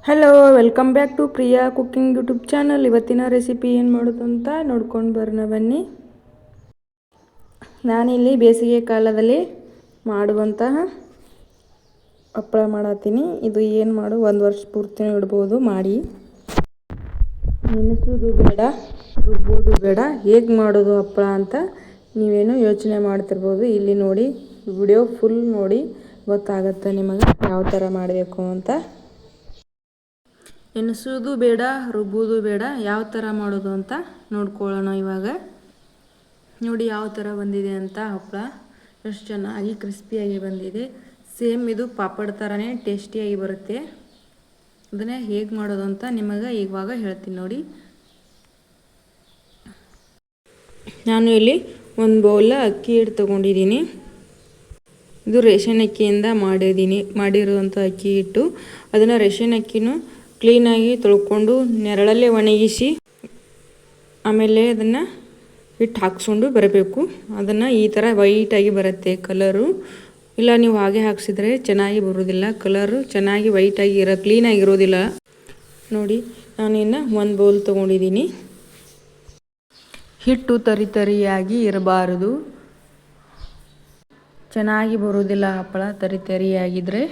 Hello, welcome back to Priya cooking YouTube channel. ಇವತ್ತಿನ recipe ಏನು ಮಾಡೋದು ಅಂತ ನೋಡ್ಕೊಂಡು ಬರೋಣ ಬನ್ನಿ. ನಾನಿಲ್ಲಿ ಬೇಸಿಗೆ ಕಾಲದಲ್ಲಿ ಮಾಡುವಂತಹ ಹಪ್ಪಳ ಮಾಡತ್ತೀನಿ. ಇದು ಏನು ಮಾಡು ಒಂದು ವರ್ಷ ಪೂರ್ತಿ ಇಡ್ಬೋದು ಮಾಡಿ. ನೆನೆಸೋದು ಬೇಡ, ರುಬ್ಬೋದು ಬೇಡ. ಹೇಗೆ ಮಾಡೋದು ಹಪ್ಪಳ ಅಂತ ನೀವೇನು ಯೋಚನೆ ಮಾಡ್ತಿರ್ಬೋದು. ಇಲ್ಲಿ ನೋಡಿ, ವಿಡಿಯೋ ಫುಲ್ ನೋಡಿ, ಗೊತ್ತಾಗುತ್ತೆ ನಿಮಗೆ ಯಾವ ಥರ ಮಾಡಬೇಕು ಅಂತ. ನೆನೆಸೋದು ಬೇಡ, ರುಬ್ಬೋದು ಬೇಡ, ಯಾವ ಥರ ಮಾಡೋದು ಅಂತ ನೋಡ್ಕೊಳ್ಳೋಣ. ಇವಾಗ ನೋಡಿ ಯಾವ ಥರ ಬಂದಿದೆ ಅಂತ. ಹಪ್ಪಳ ಎಷ್ಟು ಚೆನ್ನಾಗಿ ಕ್ರಿಸ್ಪಿಯಾಗಿ ಬಂದಿದೆ. ಸೇಮ್ ಇದು ಪಾಪಡ್ ಥರನೇ ಟೇಸ್ಟಿಯಾಗಿ ಬರುತ್ತೆ. ಅದನ್ನೇ ಹೇಗೆ ಮಾಡೋದು ಅಂತ ನಿಮಗೆ ಇವಾಗ ಹೇಳ್ತೀನಿ ನೋಡಿ. ನಾನು ಇಲ್ಲಿ ಒಂದು ಬೌಲ ಅಕ್ಕಿ ಹಿಟ್ಟು ತೊಗೊಂಡಿದ್ದೀನಿ. ಇದು ರೇಷನ್ ಅಕ್ಕಿಯಿಂದ ಮಾಡಿರುವಂಥ ಅಕ್ಕಿ ಹಿಟ್ಟು. ಅದನ್ನು ರೇಷನ್ ಅಕ್ಕಿನೂ ಕ್ಲೀನಾಗಿ ತೊಳ್ಕೊಂಡು ನೆರಳಲ್ಲೇ ಒಣಗಿಸಿ ಆಮೇಲೆ ಅದನ್ನು ಹಿಟ್ಟು ಹಾಕ್ಸ್ಕೊಂಡು ಬರಬೇಕು. ಅದನ್ನು ಈ ಥರ ವೈಟಾಗಿ ಬರುತ್ತೆ ಕಲರು. ಇಲ್ಲ ನೀವು ಹಾಗೆ ಹಾಕ್ಸಿದ್ರೆ ಚೆನ್ನಾಗಿ ಬರೋದಿಲ್ಲ. ಕಲರು ಚೆನ್ನಾಗಿ ವೈಟಾಗಿ ಕ್ಲೀನಾಗಿರೋದಿಲ್ಲ. ನೋಡಿ, ನಾನಿನ್ನು ಒಂದು ಬೌಲ್ ತೊಗೊಂಡಿದ್ದೀನಿ. ಹಿಟ್ಟು ತರಿಯಾಗಿ ಇರಬಾರದು, ಚೆನ್ನಾಗಿ ಬರೋದಿಲ್ಲ ಹಪ್ಪಳ ತರಿಯಾಗಿದ್ದರೆ.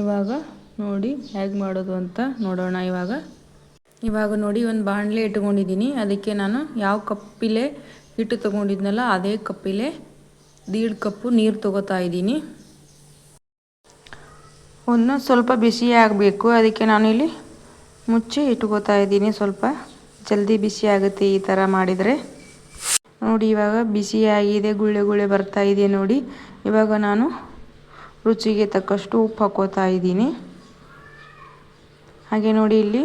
ಇವಾಗ ನೋಡಿ ಹೇಗೆ ಮಾಡೋದು ಅಂತ ನೋಡೋಣ. ಇವಾಗ ನೋಡಿ ಒಂದು ಬಾಣಲೆ ಇಟ್ಕೊಂಡಿದ್ದೀನಿ. ಅದಕ್ಕೆ ನಾನು ಯಾವ ಕಪ್ಪಿಲೆ ಹಿಟ್ಟು ತೊಗೊಂಡಿದ್ನಲ್ಲ ಅದೇ ಕಪ್ಪಿಲೆ 1.5 ಕಪ್ಪು ನೀರು ತೊಗೋತಾ ಇದ್ದೀನಿ. ಒಂದು ಸ್ವಲ್ಪ ಬಿಸಿ ಆಗಬೇಕು. ಅದಕ್ಕೆ ನಾನು ಇಲ್ಲಿ ಮುಚ್ಚಿ ಇಟ್ಕೋತಾ ಇದ್ದೀನಿ. ಸ್ವಲ್ಪ ಜಲ್ದಿ ಬಿಸಿ ಆಗುತ್ತೆ ಈ ಥರ ಮಾಡಿದರೆ. ನೋಡಿ ಇವಾಗ ಬಿಸಿಯಾಗಿದೆ, ಗುಳ್ಳೆ ಬರ್ತಾ ಇದೆ ನೋಡಿ. ಇವಾಗ ನಾನು ರುಚಿಗೆ ತಕ್ಕಷ್ಟು ಉಪ್ಪು ಹಾಕೋತಾ ಇದ್ದೀನಿ. ಹಾಗೆ ನೋಡಿ, ಇಲ್ಲಿ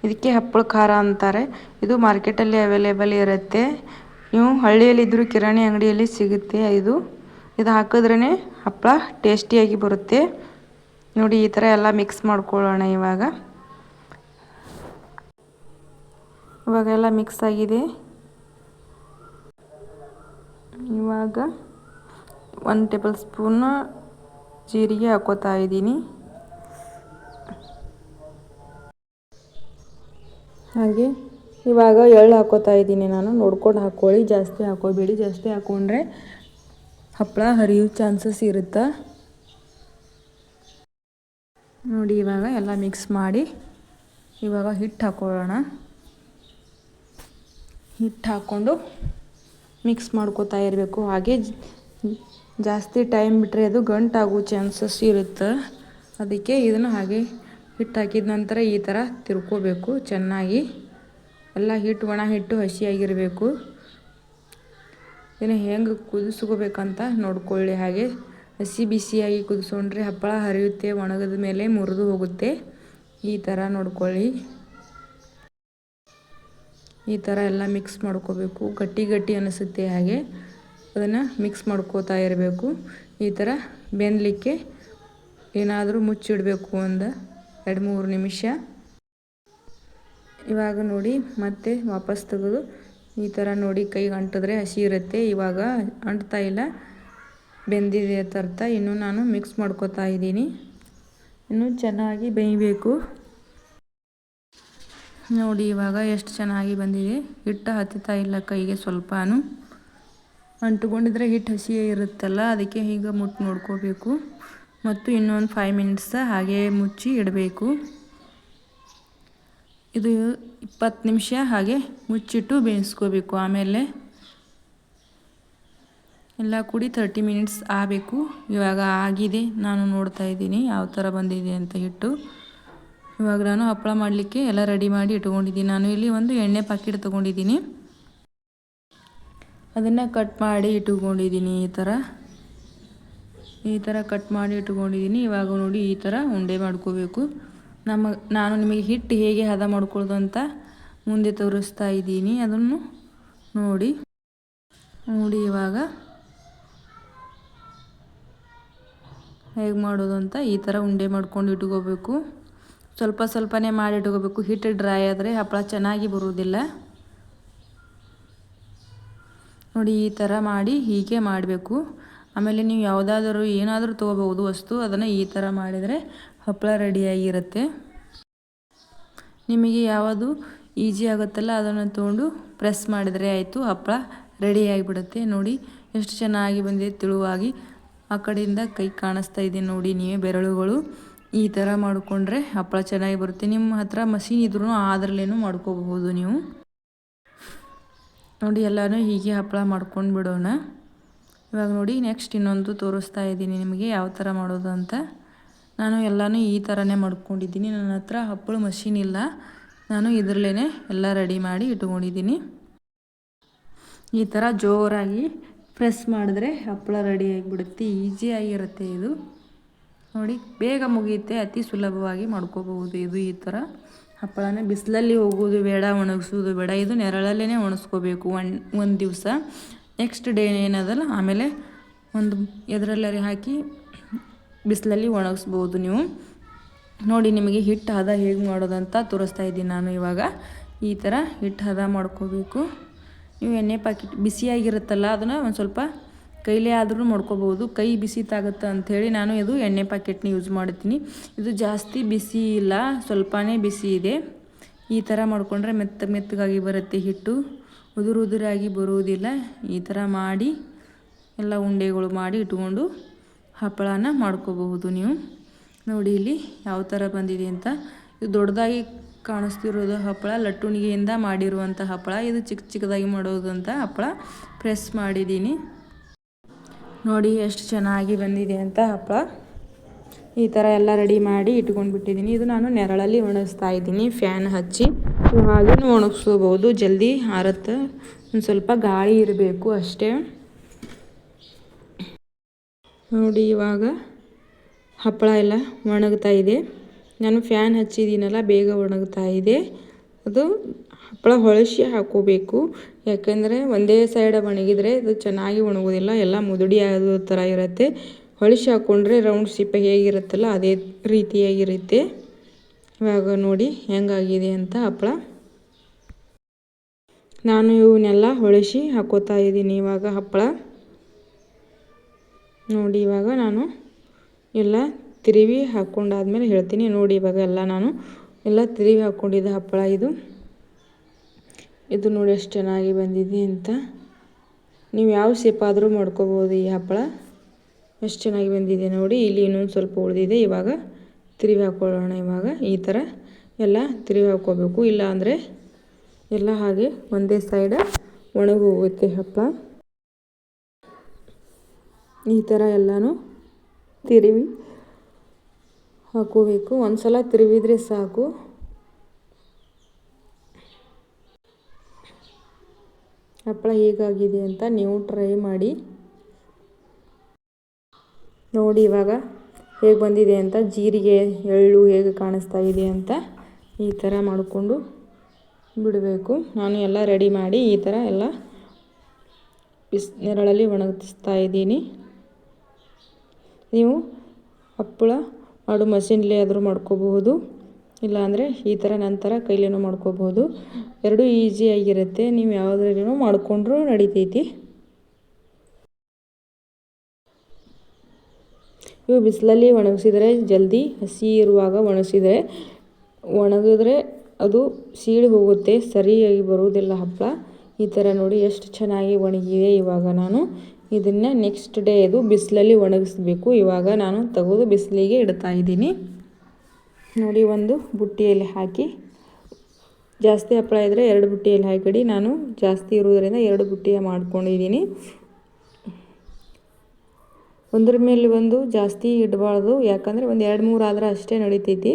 ಇದಕ್ಕೆ ಹಪ್ಪಳ ಖಾರ ಅಂತಾರೆ. ಇದು ಮಾರ್ಕೆಟಲ್ಲಿ ಅವೈಲೇಬಲ್ ಇರುತ್ತೆ. ನೀವು ಹಳ್ಳಿಯಲ್ಲಿದ್ದರೂ ಕಿರಾಣಿ ಅಂಗಡಿಯಲ್ಲಿ ಸಿಗುತ್ತೆ. ಇದು ಹಾಕಿದ್ರೇ ಹಪ್ಪಳ ಟೇಸ್ಟಿಯಾಗಿ ಬರುತ್ತೆ. ನೋಡಿ ಈ ಥರ ಎಲ್ಲ ಮಿಕ್ಸ್ ಮಾಡ್ಕೊಳ್ಳೋಣ. ಇವಾಗೆಲ್ಲ ಮಿಕ್ಸ್ ಆಗಿದೆ. ಇವಾಗ 1 ಟೇಬಲ್ ಸ್ಪೂನ್ ಜೀರಿಗೆ ಹಾಕೋತಾ ಇದ್ದೀನಿ. ಹಾಗೆ ಇವಾಗ ಎಳ್ಳು ಹಾಕೋತಾ ಇದ್ದೀನಿ. ನಾನು ನೋಡ್ಕೊಂಡು ಹಾಕ್ಕೊಳ್ಳಿ, ಜಾಸ್ತಿ ಹಾಕೋಬೇಡಿ. ಜಾಸ್ತಿ ಹಾಕ್ಕೊಂಡ್ರೆ ಹಪ್ಪಳ ಹರಿಯೋ ಚಾನ್ಸಸ್ ಇರುತ್ತೆ. ನೋಡಿ ಇವಾಗ ಎಲ್ಲ ಮಿಕ್ಸ್ ಮಾಡಿ ಇವಾಗ ಹಿಟ್ಟು ಹಾಕೊಳ್ಳೋಣ. ಹಿಟ್ಟು ಹಾಕ್ಕೊಂಡು ಮಿಕ್ಸ್ ಮಾಡ್ಕೋತಾ ಇರಬೇಕು. ಹಾಗೆ ಜಾಸ್ತಿ ಟೈಮ್ ಬಿಟ್ಟರೆ ಅದು ಗಂಟಾಗೋ ಚಾನ್ಸಸ್ ಇರುತ್ತೆ. ಅದಕ್ಕೆ ಇದನ್ನು ಹಾಗೆ ಹಿಟ್ಟು ಹಾಕಿದ ನಂತರ ಈ ಥರ ತಿರ್ಕೋಬೇಕು ಚೆನ್ನಾಗಿ. ಎಲ್ಲ ಹಿಟ್ಟು ಒಣ ಹಿಟ್ಟು ಹಸಿಯಾಗಿರಬೇಕು. ಇದನ್ನು ಹೆಂಗೆ ಕುದಿಸ್ಕೋಬೇಕಂತ ನೋಡ್ಕೊಳ್ಳಿ. ಹಾಗೆ ಬಿಸಿಯಾಗಿ ಕುದಿಸ್ಕೊಂಡ್ರೆ ಹಪ್ಪಳ ಹರಿಯುತ್ತೆ, ಒಣಗಿದ ಮೇಲೆ ಮುರಿದು ಹೋಗುತ್ತೆ. ಈ ಥರ ನೋಡ್ಕೊಳ್ಳಿ. ಈ ಥರ ಎಲ್ಲ ಮಿಕ್ಸ್ ಮಾಡ್ಕೋಬೇಕು. ಗಟ್ಟಿ ಅನಿಸುತ್ತೆ. ಹಾಗೆ ಅದನ್ನು ಮಿಕ್ಸ್ ಮಾಡ್ಕೋತಾ ಇರಬೇಕು. ಈ ಥರ ಬೆಂದಲಿಕ್ಕೆ ಏನಾದರೂ ಮುಚ್ಚಿಡಬೇಕು ಒಂದು 2-3 ನಿಮಿಷ. ಇವಾಗ ನೋಡಿ ಮತ್ತೆ ವಾಪಸ್ ತೆಗೆದು ಈ ಥರ ನೋಡಿ, ಕೈಗೆ ಅಂಟಿದ್ರೆ ಹಸಿ ಇರುತ್ತೆ. ಇವಾಗ ಅಂಟ್ತಾ ಇಲ್ಲ, ಬೆಂದಿದೆ ಅರ್ಥ. ಇನ್ನು ನಾನು ಮಿಕ್ಸ್ ಮಾಡ್ಕೋತಾ ಇದ್ದೀನಿ. ಇನ್ನು ಚೆನ್ನಾಗಿ ಬೇಯಬೇಕು. ನೋಡಿ ಇವಾಗ ಎಷ್ಟು ಚೆನ್ನಾಗಿ ಬಂದಿದೆ. ಹಿಟ್ಟು ಹತ್ತುತ್ತಾ ಇಲ್ಲ ಕೈಗೆ ಸ್ವಲ್ಪನೂ. ಅಂಟುಕೊಂಡಿದ್ರೆ ಹಿಟ್ಟು ಹಸಿಯೇ ಇರುತ್ತಲ್ಲ, ಅದಕ್ಕೆ ಹೀಗೆ ನೋಡ್ಕೋಬೇಕು. ಮತ್ತು ಇನ್ನೊಂದು 5 ಮಿನಿಟ್ಸ್ ಹಾಗೆ ಮುಚ್ಚಿ ಇಡಬೇಕು. ಇದು 20 ನಿಮಿಷ ಹಾಗೆ ಮುಚ್ಚಿಟ್ಟು ಬೇಯಿಸ್ಕೋಬೇಕು. ಆಮೇಲೆ ಎಲ್ಲ ಕೂಡಿ 30 ಮಿನಿಟ್ಸ್ ಆಗಬೇಕು. ಇವಾಗ ಆಗಿದೆ. ನಾನು ನೋಡ್ತಾ ಇದ್ದೀನಿ ಯಾವ ಥರ ಬಂದಿದೆ ಅಂತ ಹಿಟ್ಟು. ಇವಾಗ ನಾನು ಹಪ್ಪಳ ಮಾಡಲಿಕ್ಕೆ ಎಲ್ಲ ರೆಡಿ ಮಾಡಿ ಇಟ್ಕೊಂಡಿದ್ದೀನಿ. ನಾನು ಇಲ್ಲಿ ಒಂದು ಎಣ್ಣೆ ಪ್ಯಾಕೆಟ್ ತೊಗೊಂಡಿದ್ದೀನಿ. ಅದನ್ನು ಕಟ್ ಮಾಡಿ ಇಟ್ಕೊಂಡಿದ್ದೀನಿ. ಈ ಥರ ಕಟ್ ಮಾಡಿ ಇಟ್ಕೊಂಡಿದ್ದೀನಿ. ಇವಾಗ ನೋಡಿ ಈ ಥರ ಉಂಡೆ ಮಾಡ್ಕೋಬೇಕು. ನಾನು ನಿಮಗೆ ಹಿಟ್ಟು ಹೇಗೆ ಹದ ಮಾಡ್ಕೊಳ್ಳೋದು ಅಂತ ಮುಂದೆ ತೋರಿಸ್ತಾ ಇದ್ದೀನಿ. ಅದನ್ನು ನೋಡಿ ಇವಾಗ ಹೇಗೆ ಮಾಡೋದು ಅಂತ. ಈ ಥರ ಉಂಡೆ ಮಾಡ್ಕೊಂಡು ಇಟ್ಕೋಬೇಕು. ಸ್ವಲ್ಪನೇ ಮಾಡಿ ಇಟ್ಕೋಬೇಕು. ಹಿಟ್ಟು ಡ್ರೈ ಆದರೆ ಹಪ್ಪಳ ಚೆನ್ನಾಗಿ ಬರುವುದಿಲ್ಲ. ನೋಡಿ ಈ ಥರ ಮಾಡಿ ಹೀಗೆ ಮಾಡಬೇಕು. ಆಮೇಲೆ ನೀವು ಏನಾದರೂ ತೊಗೋಬಹುದು ವಸ್ತು, ಅದನ್ನು ಈ ಥರ ಮಾಡಿದರೆ ಹಪ್ಪಳ ರೆಡಿಯಾಗಿರುತ್ತೆ. ನಿಮಗೆ ಯಾವುದು ಈಜಿ ಆಗುತ್ತಲ್ಲ ಅದನ್ನು ತೊಗೊಂಡು ಪ್ರೆಸ್ ಮಾಡಿದರೆ ಆಯಿತು, ಹಪ್ಪಳ ರೆಡಿ ಆಗಿಬಿಡುತ್ತೆ. ನೋಡಿ ಎಷ್ಟು ಚೆನ್ನಾಗಿ ಬಂದಿದೆ ತೆಳುವಾಗಿ. ಆ ಕಡೆಯಿಂದ ಕೈ ಕಾಣಿಸ್ತಾ ಇದೆ ನೋಡಿ ನೀವೇ ಬೆರಳುಗಳು. ಈ ಥರ ಮಾಡಿಕೊಂಡ್ರೆ ಹಪ್ಪಳ ಚೆನ್ನಾಗಿ ಬರುತ್ತೆ. ನಿಮ್ಮ ಹತ್ರ ಮಷೀನ್ ಇದ್ರೂ ಅದರಲ್ಲೇನೂ ಮಾಡ್ಕೋಬಹುದು ನೀವು. ನೋಡಿ ಎಲ್ಲನೂ ಹೀಗೆ ಹಪ್ಪಳ ಮಾಡ್ಕೊಂಡು ಬಿಡೋಣ. ಇವಾಗ ನೋಡಿ ನೆಕ್ಸ್ಟ್ ಇನ್ನೊಂದು ತೋರಿಸ್ತಾ ಇದ್ದೀನಿ ನಿಮಗೆ ಯಾವ ಥರ ಮಾಡೋದು ಅಂತ. ನಾನು ಎಲ್ಲನೂ ಈ ಥರನೇ ಮಾಡ್ಕೊಂಡಿದ್ದೀನಿ. ನನ್ನ ಹತ್ರ ಹಪ್ಪಳ ಮಷೀನ್ ಇಲ್ಲ, ನಾನು ಇದರಲ್ಲೇ ಎಲ್ಲ ರೆಡಿ ಮಾಡಿ ಇಟ್ಕೊಂಡಿದ್ದೀನಿ. ಈ ಥರ ಜೋರಾಗಿ ಪ್ರೆಸ್ ಮಾಡಿದ್ರೆ ಹಪ್ಪಳ ರೆಡಿ ಆಗಿಬಿಡುತ್ತೆ. ಈಸಿಯಾಗಿರುತ್ತೆ ಇದು. ನೋಡಿ ಬೇಗ ಮುಗಿಯುತ್ತೆ, ಅತಿ ಸುಲಭವಾಗಿ ಮಾಡ್ಕೋಬಹುದು ಇದು. ಈ ಥರ ಹಪ್ಪಳನ ಬಿಸಿಲಲ್ಲಿ ಹೋಗೋದು ಬೇಡ, ಒಣಗಿಸೋದು ಬೇಡ. ಇದು ನೆರಳಲ್ಲೇ ಒಣಗಿಸ್ಕೋಬೇಕು ಒಂದು ದಿವಸ. ನೆಕ್ಸ್ಟ್ ಡೇ ಏನದಲ್ಲ ಆಮೇಲೆ ಒಂದು ಎದರಲ್ಲರಿ ಹಾಕಿ ಬಿಸಿಲಲ್ಲಿ ಒಣಗಿಸ್ಬೋದು ನೀವು. ನೋಡಿ ನಿಮಗೆ ಹಿಟ್ಟು ಹದ ಹೇಗೆ ಮಾಡೋದಂತ ತೋರಿಸ್ತಾ ಇದ್ದೀನಿ ನಾನು ಇವಾಗ. ಈ ಥರ ಹಿಟ್ಟು ಹದ ಮಾಡ್ಕೋಬೇಕು. ನೀವು ಎಣ್ಣೆ ಪ್ಯಾಕೆಟ್ ಬಿಸಿಯಾಗಿರುತ್ತಲ್ಲ ಅದನ್ನು ಒಂದು ಸ್ವಲ್ಪ ಕೈಲೇ ಆದ್ರೂ ಮಾಡ್ಕೋಬೋದು. ಕೈ ಬಿಸಿ ತಾಗುತ್ತೆ ಅಂಥೇಳಿ ನಾನು ಇದು ಎಣ್ಣೆ ಪ್ಯಾಕೆಟ್ನ ಯೂಸ್ ಮಾಡ್ತೀನಿ. ಇದು ಜಾಸ್ತಿ ಬಿಸಿ ಇಲ್ಲ, ಸ್ವಲ್ಪನೇ ಬಿಸಿ ಇದೆ. ಈ ಥರ ಮಾಡಿಕೊಂಡ್ರೆ ಮೆತ್ತಗಾಗಿ ಬರುತ್ತೆ ಹಿಟ್ಟು, ಉದುರಾಗಿ ಬರುವುದಿಲ್ಲ. ಈ ಥರ ಮಾಡಿ ಎಲ್ಲ ಉಂಡೆಗಳು ಮಾಡಿ ಇಟ್ಕೊಂಡು ಹಪ್ಪಳನ ಮಾಡ್ಕೋಬಹುದು ನೀವು. ನೋಡಿ ಇಲ್ಲಿ ಯಾವ ಥರ ಬಂದಿದೆ ಅಂತ. ಇದು ದೊಡ್ಡದಾಗಿ ಕಾಣಿಸ್ತಿರೋದು ಹಪ್ಪಳ ಲಟ್ಟುಣಿಗೆಯಿಂದ ಮಾಡಿರುವಂಥ ಹಪ್ಪಳ. ಇದು ಚಿಕ್ಕದಾಗಿ ಮಾಡೋದು ಅಂತ ಹಪ್ಪಳ ಪ್ರೆಸ್ ಮಾಡಿದ್ದೀನಿ. ನೋಡಿ ಎಷ್ಟು ಚೆನ್ನಾಗಿ ಬಂದಿದೆ ಅಂತ ಹಪ್ಪಳ. ಈ ಥರ ಎಲ್ಲ ರೆಡಿ ಮಾಡಿ ಇಟ್ಕೊಂಡು ಬಿಟ್ಟಿದ್ದೀನಿ. ಇದು ನಾನು ನೆರಳಲ್ಲಿ ಒಣಗಿಸ್ತಾ ಇದ್ದೀನಿ ಫ್ಯಾನ್ ಹಚ್ಚಿ. ಹಾಗೇನೂ ಒಣಗಿಸ್ಕೋಬೋದು, ಜಲ್ದಿ ಆರುತ್ತೆ. ಒಂದು ಸ್ವಲ್ಪ ಗಾಳಿ ಇರಬೇಕು ಅಷ್ಟೇ. ನೋಡಿ ಇವಾಗ ಹಪ್ಪಳ ಎಲ್ಲ ಒಣಗ್ತಾ ಇದೆ. ನಾನು ಫ್ಯಾನ್ ಹಚ್ಚಿದ್ದೀನಲ್ಲ ಬೇಗ ಒಣಗ್ತಾ ಇದೆ. ಅದು ಹಪ್ಪಳ ಹೊಳಸಿ ಹಾಕೋಬೇಕು, ಯಾಕೆಂದರೆ ಒಂದೇ ಸೈಡ್ ಒಣಗಿದರೆ ಅದು ಚೆನ್ನಾಗಿ ಒಣಗೋದಿಲ್ಲ, ಎಲ್ಲ ಮುದುಡಿ ಆದೋ ಥರ ಇರುತ್ತೆ. ಹೊಳಸಿ ಹಾಕ್ಕೊಂಡ್ರೆ ರೌಂಡ್ ಸಿಪ್ಪೆ ಹೇಗಿರುತ್ತಲ್ಲ ಅದೇ ರೀತಿಯಾಗಿರುತ್ತೆ. ಇವಾಗ ನೋಡಿ ಹೆಂಗಾಗಿದೆ ಅಂತ ಹಪ್ಪಳ. ನಾನು ಇವನ್ನೆಲ್ಲ ಹೊಳಸಿ ಹಾಕೋತಾ ಇದ್ದೀನಿ ಇವಾಗ ಹಪ್ಪಳ. ನೋಡಿ ಇವಾಗ ನಾನು ಎಲ್ಲ ತಿರುವಿ ಹಾಕ್ಕೊಂಡಾದ್ಮೇಲೆ ಹೇಳ್ತೀನಿ. ನೋಡಿ ಇವಾಗ ನಾನು ಎಲ್ಲ ತಿರುವಿ ಹಾಕ್ಕೊಂಡಿದ್ದೆ ಹಪ್ಪಳ. ಇದು ನೋಡಿ ಎಷ್ಟು ಚೆನ್ನಾಗಿ ಬಂದಿದೆ ಅಂತ. ನೀವು ಯಾವ ಶೇಪ್ ಆದರೂ ಮಾಡ್ಕೋಬೋದು ಈ ಹಪ್ಪಳ. ಎಷ್ಟು ಚೆನ್ನಾಗಿ ಬಂದಿದೆ ನೋಡಿ. ಇಲ್ಲಿ ಇನ್ನೊಂದು ಸ್ವಲ್ಪ ಉಳಿದಿದೆ, ಇವಾಗ ತಿರುವಿ ಹಾಕ್ಕೊಳ್ಳೋಣ. ಇವಾಗ ಈ ಥರ ಎಲ್ಲ ತಿರುವಿ ಹಾಕ್ಕೋಬೇಕು, ಇಲ್ಲ ಅಂದರೆ ಎಲ್ಲ ಹಾಗೆ ಒಂದೇ ಸೈಡ್ ಒಣಗೋಗುತ್ತೆ ಹಪ್ಪಳ. ಈ ಥರ ಎಲ್ಲನೂ ತಿರುವಿ ಹಾಕೋಬೇಕು. ಒಂದು ಸಲ ತಿರುವಿದ್ರೆ ಸಾಕು. ಹಪ್ಪಳ ಹೇಗಾಗಿದೆ ಅಂತ ನೀವು ಟ್ರೈ ಮಾಡಿ ನೋಡಿ. ಇವಾಗ ಹೇಗೆ ಬಂದಿದೆ ಅಂತ, ಜೀರಿಗೆ ಎಳ್ಳು ಹೇಗೆ ಕಾಣಿಸ್ತಾ ಇದೆ ಅಂತ ಈ ಥರ ಮಾಡಿಕೊಂಡು ಬಿಡಬೇಕು. ನಾನು ಎಲ್ಲ ರೆಡಿ ಮಾಡಿ ಈ ಥರ ಎಲ್ಲ ನೆರಳಲ್ಲಿ ಒಣಗಿಸ್ತಾ ಇದ್ದೀನಿ. ನೀವು ಹಪ್ಪಳ ಮಾಡು ಮಷೀನ್ಲಿ ಆದರೂ ಮಾಡ್ಕೋಬಹುದು, ಇಲ್ಲಾಂದರೆ ಈ ಥರ ನಂತರ ಕೈಲೇನೂ ಮಾಡ್ಕೋಬಹುದು. ಎರಡೂ ಈಸಿಯಾಗಿರುತ್ತೆ. ನೀವು ಯಾವುದ್ರಲ್ಲೂ ಮಾಡಿಕೊಂಡ್ರೂ ನಡಿತೈತಿ. ಇವು ಬಿಸಿಲಲ್ಲಿ ಒಣಗಿಸಿದರೆ ಜಲ್ದಿ, ಹಸಿ ಇರುವಾಗ ಒಣಗಿದ್ರೆ ಅದು ಸೀಳಿ ಹೋಗುತ್ತೆ, ಸರಿಯಾಗಿ ಬರುವುದಿಲ್ಲ ಹಪ್ಪಳ. ಈ ಥರ ನೋಡಿ ಎಷ್ಟು ಚೆನ್ನಾಗಿ ಒಣಗಿದೆ. ಇವಾಗ ನಾನು ಇದನ್ನು ನೆಕ್ಸ್ಟ್ ಡೇ ಇದು ಬಿಸಿಲಲ್ಲಿ ಒಣಗಿಸ್ಬೇಕು. ಇವಾಗ ನಾನು ತೆಗೆದು ಬಿಸಿಲಿಗೆ ಇಡ್ತಾ ಇದ್ದೀನಿ. ನೋಡಿ ಒಂದು ಬುಟ್ಟಿಯಲ್ಲಿ ಹಾಕಿ, ಜಾಸ್ತಿ ಹಪ್ಪಳ ಇದ್ದರೆ 2 ಬುಟ್ಟಿಯಲ್ಲಿ ಹಾಕಿಡಿ. ನಾನು ಜಾಸ್ತಿ ಇರೋದರಿಂದ 2 ಬುಟ್ಟಿಯ ಮಾಡ್ಕೊಂಡಿದ್ದೀನಿ. ಒಂದ್ರ ಮೇಲೆ ಒಂದು ಜಾಸ್ತಿ ಇಡಬಾರ್ದು, ಯಾಕಂದರೆ ಒಂದು 2-3 ಆದರೆ ಅಷ್ಟೇ ನಡಿತೈತಿ.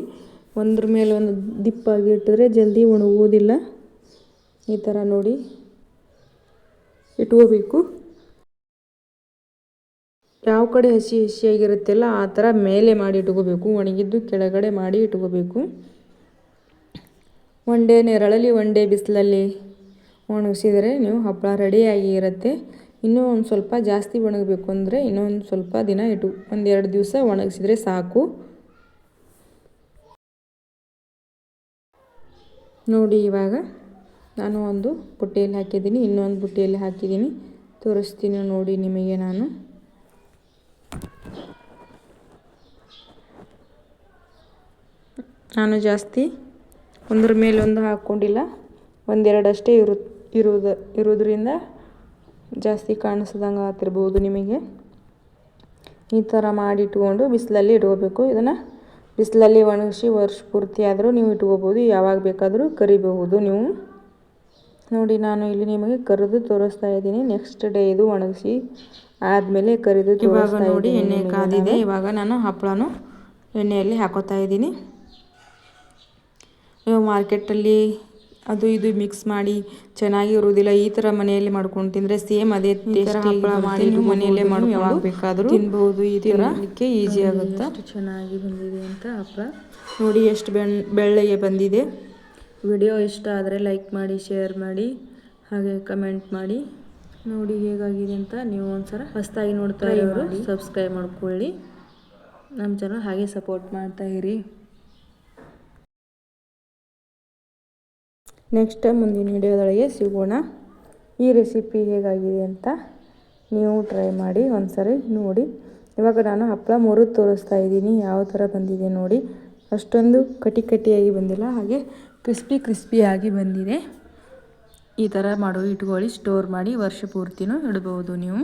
ಒಂದ್ರ ಮೇಲೆ ಒಂದು ದಿಪ್ಪಾಗಿ ಇಟ್ಟಿದ್ರೆ ಜಲ್ದಿ ಒಣಗೋದಿಲ್ಲ. ಈ ಥರ ನೋಡಿ ಇಟ್ಕೋಬೇಕು. ಯಾವ ಕಡೆ ಹಸಿಯಾಗಿರುತ್ತಲ್ಲ ಆ ಥರ ಮೇಲೆ ಮಾಡಿ ಇಟ್ಕೋಬೇಕು, ಒಣಗಿದ್ದು ಕೆಳಗಡೆ ಮಾಡಿ ಇಟ್ಕೋಬೇಕು. ಒನ್ ಡೇ ನೆರಳಲ್ಲಿ ಒನ್ ಡೇ ಬಿಸಿಲಲ್ಲಿ ಒಣಗಿಸಿದರೆ ನೀವು ಹಪ್ಪಳ ರೆಡಿಯಾಗಿ ಇರುತ್ತೆ. ಇನ್ನೂ ಒಂದು ಸ್ವಲ್ಪ ಜಾಸ್ತಿ ಒಣಗಬೇಕು ಅಂದರೆ ಇನ್ನೊಂದು ಸ್ವಲ್ಪ ದಿನ ಒಂದು 2 ದಿವಸ ಒಣಗಿಸಿದರೆ ಸಾಕು. ನೋಡಿ ಇವಾಗ ನಾನು ಒಂದು ಬುಟ್ಟಿಯಲ್ಲಿ ಹಾಕಿದ್ದೀನಿ, ಇನ್ನೊಂದು ಬುಟ್ಟಿಯಲ್ಲಿ ಹಾಕಿದ್ದೀನಿ. ತೋರಿಸ್ತೀನಿ ನೋಡಿ ನಿಮಗೆ. ನಾನು ಜಾಸ್ತಿ ಒಂದ್ರ ಮೇಲೆ ಒಂದು ಹಾಕ್ಕೊಂಡಿಲ್ಲ, ಒಂದೆರಡಷ್ಟೇ ಇರೋದ್ರಿಂದ ಜಾಸ್ತಿ ಕಾಣಿಸ್ದಂಗೆ ಆಗ್ತಿರ್ಬೋದು ನಿಮಗೆ. ಈ ಥರ ಮಾಡಿ ಇಟ್ಕೊಂಡು ಬಿಸಿಲಲ್ಲಿ ಇಟ್ಕೋಬೇಕು. ಇದನ್ನು ಬಿಸಿಲಲ್ಲಿ ಒಣಗಿಸಿ ವರ್ಷ ಪೂರ್ತಿ ಆದರೂ ನೀವು ಇಟ್ಕೋಬೋದು, ಯಾವಾಗ ಬೇಕಾದರೂ ಕರಿಬಹುದು ನೀವು. ನೋಡಿ ನಾನು ಇಲ್ಲಿ ನಿಮಗೆ ಕರಿದು ತೋರಿಸ್ತಾ ಇದ್ದೀನಿ. ನೆಕ್ಸ್ಟ್ ಡೇ ಇದು ಒಣಗಿಸಿ ಆದಮೇಲೆ ಕರಿದು ಇವಾಗ ನೋಡಿ ಎಣ್ಣೆ ಕಾದಿದೆ. ಇವಾಗ ನಾನು ಹಪ್ಪಳನೂ ಎಣ್ಣೆಯಲ್ಲಿ ಹಾಕೋತಾ ಇದ್ದೀನಿ. ನೀವು ಮಾರ್ಕೆಟಲ್ಲಿ ಅದು ಇದು ಮಿಕ್ಸ್ ಮಾಡಿ ಚೆನ್ನಾಗಿ ಇರೋದಿಲ್ಲ. ಈ ಥರ ಮನೆಯಲ್ಲಿ ಮಾಡ್ಕೊಂಡು ತಿಂದರೆ ಸೇಮ್ ಅದೇ ಟೇಸ್ಟ್ ಹಪ್ಪಳ ಮಾಡಿ ನೀವು ಮನೆಯಲ್ಲೇ ಮಾಡಿ ಯಾವಾಗ ಬೇಕಾದರೂ ತಿನ್ಬಹುದು. ಈ ತಿನ್ನಲಿಕ್ಕೆ ಈಸಿ ಆಗುತ್ತೆ. ಎಷ್ಟು ಚೆನ್ನಾಗಿ ಬಂದಿದೆ ಅಂತ ಹಪ್ಪಳ ನೋಡಿ, ಎಷ್ಟು ಬೆಳ್ಳಗೆ ಬಂದಿದೆ. ವಿಡಿಯೋ ಇಷ್ಟ ಆದರೆ ಲೈಕ್ ಮಾಡಿ, ಶೇರ್ ಮಾಡಿ, ಹಾಗೆ ಕಮೆಂಟ್ ಮಾಡಿ. ನೋಡಿ ಹೇಗಾಗಿದೆ ಅಂತ. ನೀವು ಒಂದ್ಸಲ ಹೊಸದಾಗಿ ನೋಡ್ತಾ ಇರೋರು ಸಬ್ಸ್ಕ್ರೈಬ್ ಮಾಡ್ಕೊಳ್ಳಿ. ನಮ್ಮ ಚಾನಲ್ ಹಾಗೆ ಸಪೋರ್ಟ್ ಮಾಡ್ತಾ ಇರಿ. ನೆಕ್ಸ್ಟ್ ಮುಂದಿನ ವಿಡಿಯೋದೊಳಗೆ ಸಿಗೋಣ. ಈ ರೆಸಿಪಿ ಹೇಗಾಗಿದೆ ಅಂತ ನೀವು ಟ್ರೈ ಮಾಡಿ ಒಂದ್ಸರಿ ನೋಡಿ. ಇವಾಗ ನಾನು ಹಪ್ಪಳ ಮುರಿದು ತೋರಿಸ್ತಾ ಇದ್ದೀನಿ ಯಾವ ಥರ ಬಂದಿದೆ ನೋಡಿ. ಅಷ್ಟೊಂದು ಕಟ್ಟಿಯಾಗಿ ಬಂದಿಲ್ಲ, ಹಾಗೆ ಕ್ರಿಸ್ಪಿಯಾಗಿ ಬಂದಿದೆ. ಈ ಥರ ಇಟ್ಕೊಳ್ಳಿ, ಸ್ಟೋರ್ ಮಾಡಿ ವರ್ಷ ಪೂರ್ತಿನೂ ಇಡ್ಬೋದು ನೀವು.